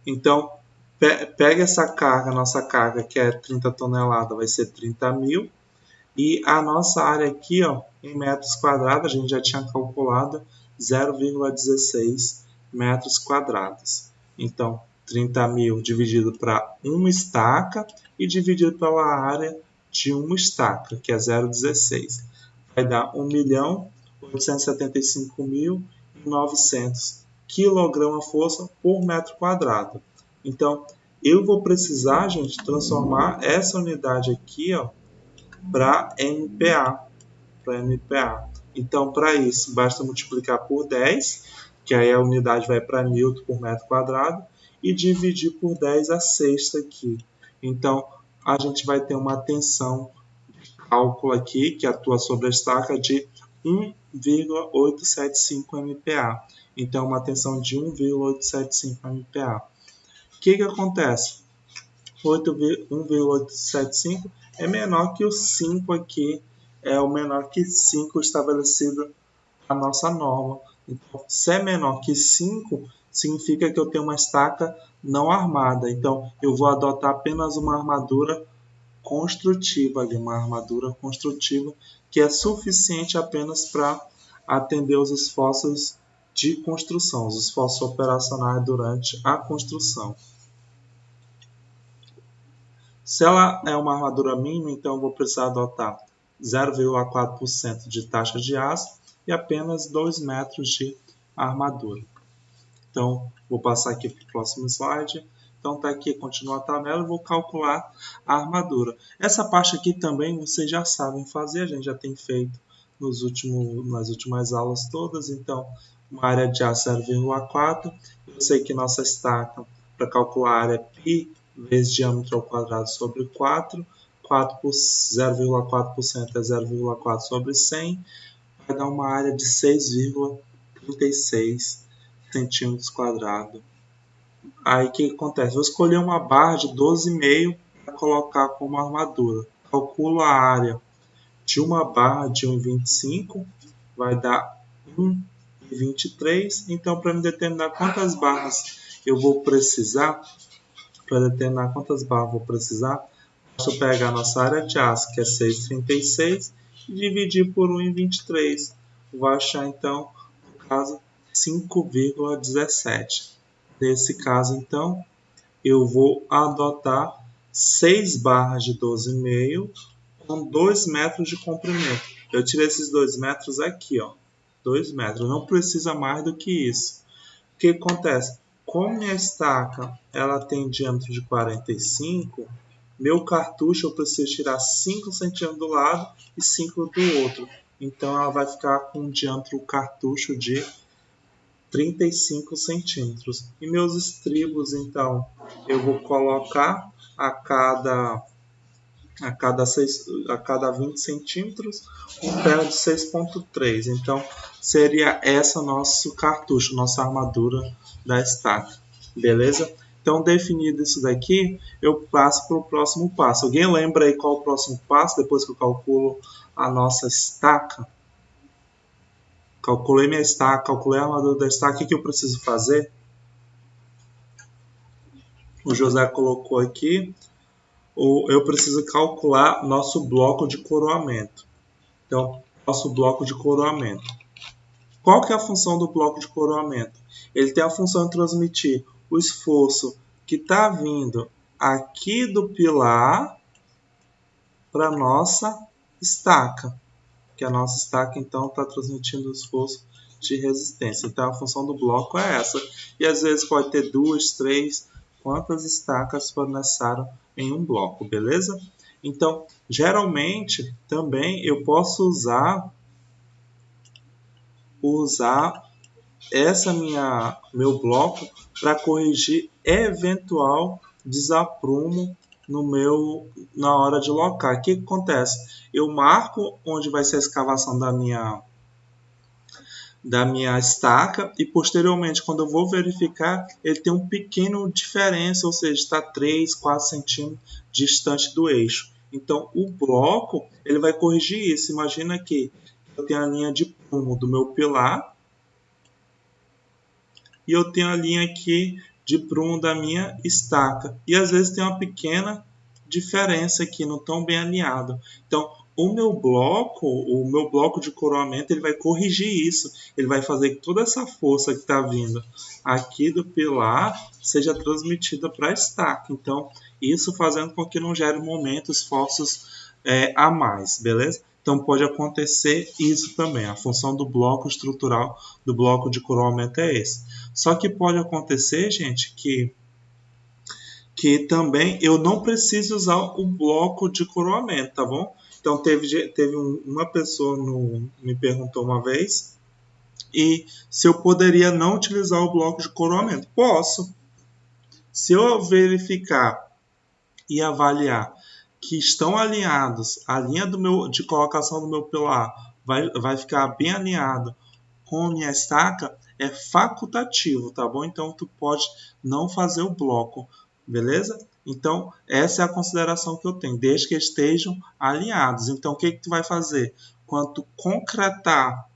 Então, pega essa carga, nossa carga que é 30 toneladas, vai ser 30.000. E a nossa área aqui, ó, em metros quadrados, a gente já tinha calculado 0,16 metros quadrados. Então, 30.000 dividido para uma estaca e dividido pela área de uma estaca, que é 0,16. Vai dar 1.875.900 kg-força por metro quadrado. Então, eu vou precisar, gente, transformar essa unidade aqui, ó, para MPa. Então, para isso, basta multiplicar por 10, que aí a unidade vai para Newton por metro quadrado, e dividir por 10 a sexta aqui. Então, a gente vai ter uma tensão de cálculo aqui, que atua sobre a estaca, de 1,875 MPa. Então, uma tensão de 1,875 MPa. O que acontece? 1,875 é menor que o 5 aqui, é o menor que 5 estabelecido na nossa norma. Então, se é menor que 5, significa que eu tenho uma estaca não armada. Então, eu vou adotar apenas uma armadura construtiva, uma armadura construtiva que é suficiente apenas para atender os esforços de construção, os esforços operacionais durante a construção. Se ela é uma armadura mínima, então eu vou precisar adotar 0,4% de taxa de aço e apenas 2 metros de armadura. Então, vou passar aqui para o próximo slide. Então, está aqui, continua a tabela, eu vou calcular a armadura. Essa parte aqui também vocês já sabem fazer, a gente já tem feito nas últimas aulas todas. Então, uma área de aço 0,4. Eu sei que nossa estaca, para calcular a área é π vezes diâmetro ao quadrado sobre 4. 0,4% é 0,4 sobre 100. Vai dar uma área de 6,36 centímetros quadrados. Aí o que acontece? Vou escolher uma barra de 12,5 para colocar como armadura. Calculo a área de uma barra de 1,25, vai dar 1,23. Então, para me determinar quantas barras eu vou precisar, basta eu pegar a nossa área de aço, que é 6,36, e dividir por 1,23. Vou achar, então, no caso, 5,17. Nesse caso, então, eu vou adotar 6 barras de 12,5 com 2 metros de comprimento. Eu tirei esses 2 metros aqui, ó. 2 metros, não precisa mais do que isso. O que acontece? Como minha estaca ela tem diâmetro de 45, meu cartucho eu preciso tirar 5 centímetros do lado e 5 do outro. Então ela vai ficar com um diâmetro cartucho de 35 centímetros. E meus estribos, então, eu vou colocar a cada 20 centímetros um ferro de 6,3. Então, seria essa nosso cartucho, nossa armadura da estaca. Beleza? Então, definido isso daqui, eu passo para o próximo passo. Alguém lembra aí qual é o próximo passo, depois que eu calculo a nossa estaca? Calculei minha estaca, calculei a armadura da estaca. O que eu preciso fazer? O José colocou aqui. Eu preciso calcular nosso bloco de coroamento. Então, nosso bloco de coroamento. Qual que é a função do bloco de coroamento? Ele tem a função de transmitir o esforço que está vindo aqui do pilar para a nossa estaca. Que a nossa estaca, então, está transmitindo o esforço de resistência. Então, a função do bloco é essa. E, às vezes, pode ter 2, 3, quantas estacas for necessário em um bloco, beleza? Então, geralmente, também eu posso usar meu bloco para corrigir eventual desaprumo na hora de locar. O que acontece? Eu marco onde vai ser a escavação da minha estaca e posteriormente, quando eu vou verificar, ele tem um pequeno diferença, ou seja, está 3, 4 centímetros distante do eixo. Então, o bloco ele vai corrigir isso. Imagina que eu tenho a linha de prumo do meu pilar e eu tenho a linha aqui de prumo da minha estaca. E às vezes tem uma pequena diferença aqui, não tão bem alinhado. Então, o meu bloco de coroamento, ele vai corrigir isso. Ele vai fazer que toda essa força que está vindo aqui do pilar seja transmitida para a estaca. Então, isso fazendo com que não gere esforços a mais, beleza? Então, pode acontecer isso também. A função do bloco estrutural, do bloco de coroamento é esse. Só que pode acontecer, gente, que também eu não preciso usar o bloco de coroamento, tá bom? Então, teve uma pessoa me perguntou uma vez e se eu poderia não utilizar o bloco de coroamento. Posso. Se eu verificar e avaliar que estão alinhados, a linha de colocação do meu pilar vai ficar bem alinhado com a minha estaca, é facultativo, tá bom? Então, tu pode não fazer o bloco, beleza? Então, essa é a consideração que eu tenho, desde que estejam alinhados. Então, o que tu vai fazer? Quando tu concretar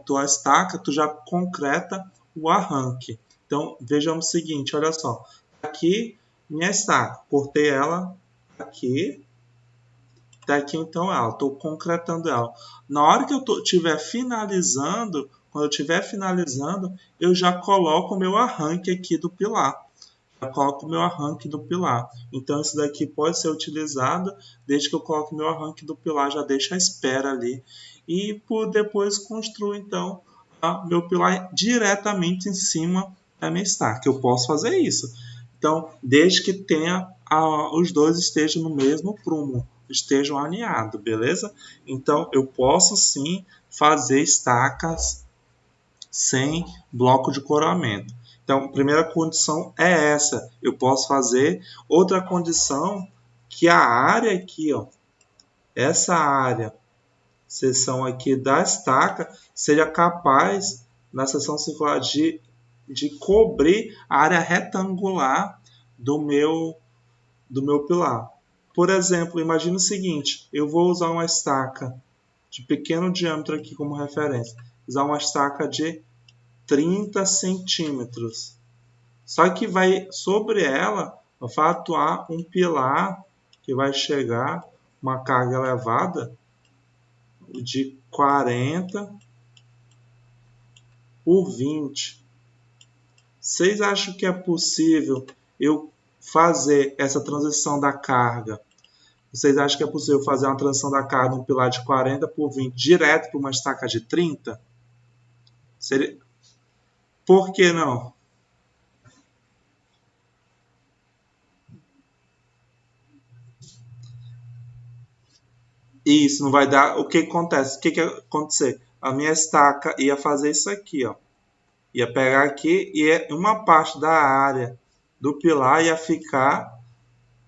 tua estaca, tu já concreta o arranque. Então, vejamos o seguinte, olha só. Aqui, minha estaca, cortei ela aqui, Até aqui então ela, estou concretando ela. Na hora que eu estiver finalizando, quando eu estiver finalizando, eu já coloco o meu arranque aqui do pilar. Já coloco o meu arranque do pilar. Então isso daqui pode ser utilizado desde que eu coloque o meu arranque do pilar, já deixo a espera ali. E por depois construo então meu pilar diretamente em cima da minha estaca. Eu posso fazer isso. Então, desde que os dois estejam no mesmo prumo, estejam alinhados, beleza? Então, eu posso sim fazer estacas sem bloco de coroamento. Então, a primeira condição é essa. Eu posso fazer. Outra condição, que a área aqui, ó, essa área, seção aqui da estaca, seja capaz, na seção circular, de cobrir a área retangular do meu pilar. Por exemplo, imagine o seguinte, eu vou usar uma estaca de pequeno diâmetro aqui como referência. Usar uma estaca de 30 centímetros. Só que sobre ela vai atuar um pilar que vai chegar uma carga elevada de 40 por 20. Vocês acham que é possível eu fazer essa transição da carga? Vocês acham que é possível fazer uma transição da carga de um pilar de 40 por 20 direto para uma estaca de 30? Por que não? Isso não vai dar. O que acontece? O que ia acontecer? A minha estaca ia fazer isso aqui, ó. Ia pegar aqui e uma parte da área do pilar ia ficar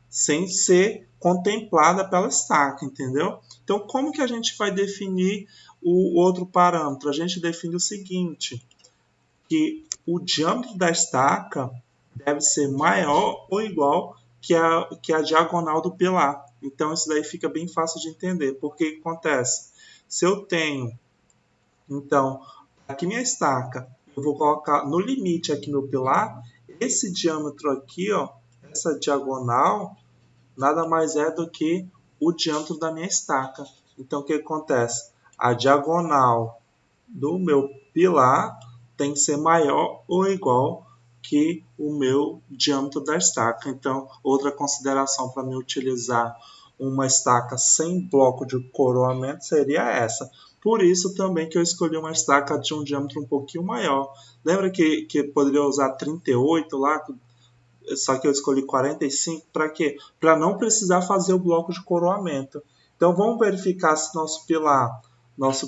sem ser contemplada pela estaca, entendeu? Então, como que a gente vai definir o outro parâmetro? A gente define o seguinte, que o diâmetro da estaca deve ser maior ou igual que a diagonal do pilar. Então, isso daí fica bem fácil de entender. Porque o que acontece? Se eu tenho, então, aqui minha estaca, eu vou colocar no limite aqui meu pilar, esse diâmetro aqui, ó, essa diagonal, nada mais é do que o diâmetro da minha estaca. Então, o que acontece? A diagonal do meu pilar tem que ser maior ou igual que o meu diâmetro da estaca. Então, outra consideração para me utilizar uma estaca sem bloco de coroamento seria essa. Por isso também que eu escolhi uma estaca de um diâmetro um pouquinho maior. Lembra que poderia usar 38 lá? Só que eu escolhi 45 para quê? Para não precisar fazer o bloco de coroamento. Então vamos verificar se nosso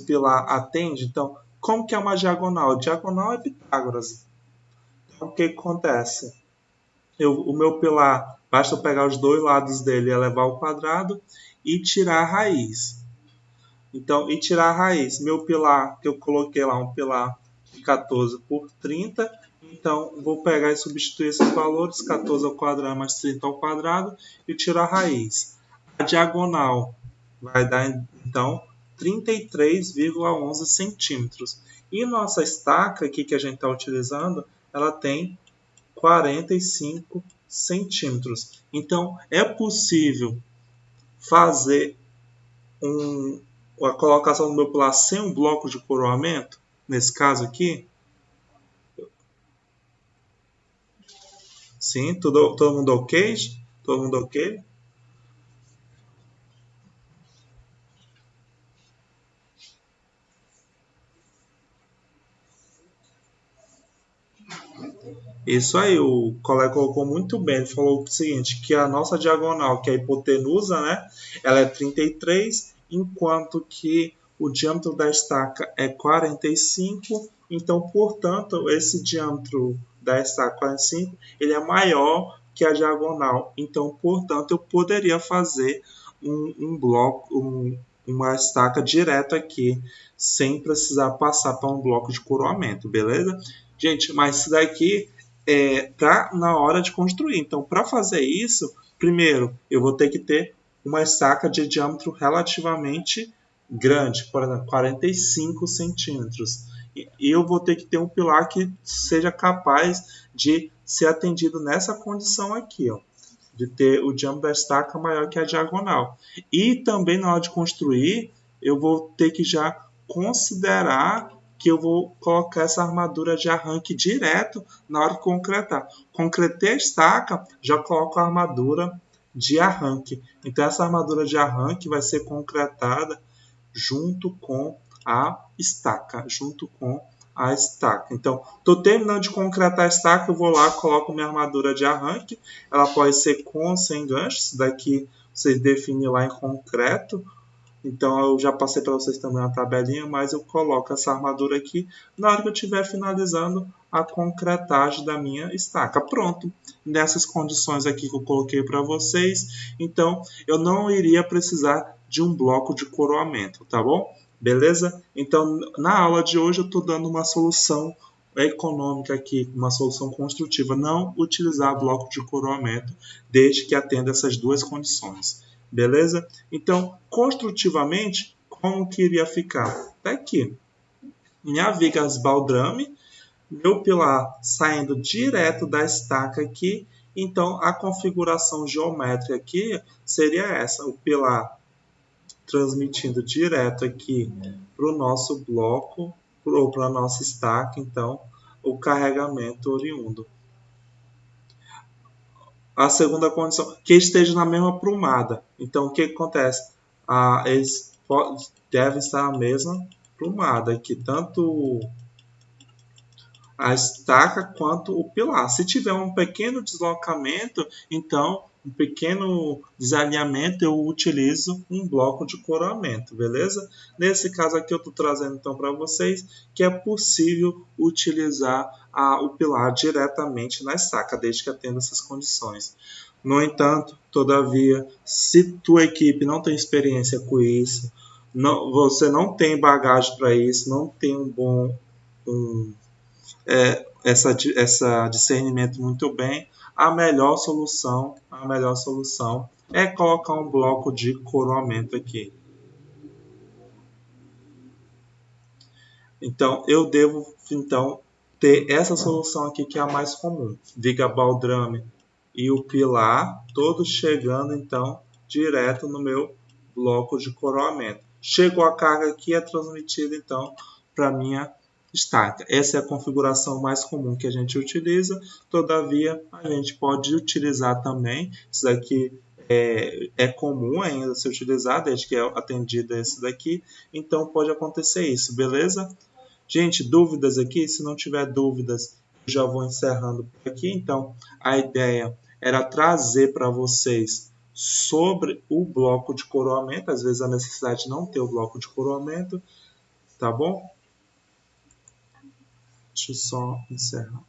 pilar atende. Então, como que é uma diagonal? Diagonal é Pitágoras. Então, o que acontece? O meu pilar, basta eu pegar os dois lados dele, elevar ao quadrado e tirar a raiz. Então, e tirar a raiz. Meu pilar, que eu coloquei lá, um pilar de 14 por 30. Então, vou pegar e substituir esses valores, 14 ao quadrado mais 30 ao quadrado, e tirar a raiz. A diagonal vai dar, então, 33,11 centímetros. E nossa estaca aqui que a gente está utilizando, ela tem 45 centímetros. Então, é possível fazer a colocação do meu pilar sem um bloco de coroamento, nesse caso aqui. Sim, todo mundo ok? Todo mundo ok? Isso aí, o colega colocou muito bem. Ele falou o seguinte, que a nossa diagonal, que é a hipotenusa, né, ela é 33, enquanto que o diâmetro da estaca é 45. Então, portanto, esse diâmetro da estaca 45, ele é maior que a diagonal. Então, portanto, eu poderia fazer um bloco, uma estaca direta aqui, sem precisar passar para um bloco de coroamento, beleza? Gente, mas isso daqui na hora de construir. Então, para fazer isso, primeiro eu vou ter que ter uma estaca de diâmetro relativamente grande, por exemplo, 45 centímetros. E eu vou ter que ter um pilar que seja capaz de ser atendido nessa condição aqui, ó. de ter o diâmetro da estaca maior que a diagonal. E também na hora de construir, eu vou ter que já considerar que eu vou colocar essa armadura de arranque direto na hora de concretar. Concretei a estaca, já coloco a armadura de arranque. Então essa armadura de arranque vai ser concretada junto com a estaca, Então, estou terminando de concretar a estaca, eu vou lá, coloco minha armadura de arranque. Ela pode ser com ou sem gancho, isso daqui vocês definem lá em concreto. Então, eu já passei para vocês também uma tabelinha, mas eu coloco essa armadura aqui na hora que eu estiver finalizando a concretagem da minha estaca. Pronto, nessas condições aqui que eu coloquei para vocês, então eu não iria precisar de um bloco de coroamento, tá bom? Beleza? Então, na aula de hoje eu estou dando uma solução econômica aqui, uma solução construtiva, não utilizar bloco de coroamento, desde que atenda essas duas condições. Beleza? Então, construtivamente, como que iria ficar? Tá aqui. Minha viga baldrame, meu pilar saindo direto da estaca aqui. Então, a configuração geométrica aqui seria essa. O pilar transmitindo direto aqui para o nosso bloco, ou para a nossa estaca, então, o carregamento oriundo. A segunda condição, que esteja na mesma prumada. Então, o que acontece? Eles devem estar na mesma prumada aqui, tanto a estaca quanto o pilar. Se tiver um pequeno deslocamento, então, um pequeno desalinhamento, eu utilizo um bloco de coroamento, beleza? Nesse caso aqui eu estou trazendo então para vocês que é possível utilizar o pilar diretamente na estaca, desde que atenda essas condições. No entanto, todavia, se tua equipe não tem experiência com isso, você não tem bagagem para isso, não tem essa discernimento muito bem, a melhor solução é colocar um bloco de coroamento aqui. Então, eu devo ter essa solução aqui que é a mais comum. Viga baldrame e o pilar, todos chegando então direto no meu bloco de coroamento. Chegou a carga aqui, é transmitida então para minha estaca. Essa é a configuração mais comum que a gente utiliza, todavia a gente pode utilizar também, isso daqui é comum ainda ser utilizado, desde que é atendido esse daqui, então pode acontecer isso, beleza? Gente, dúvidas aqui? Se não tiver dúvidas, eu já vou encerrando por aqui. Então, a ideia era trazer para vocês sobre o bloco de coroamento, às vezes a necessidade de não ter o bloco de coroamento, tá bom? Deixa eu só encerrar.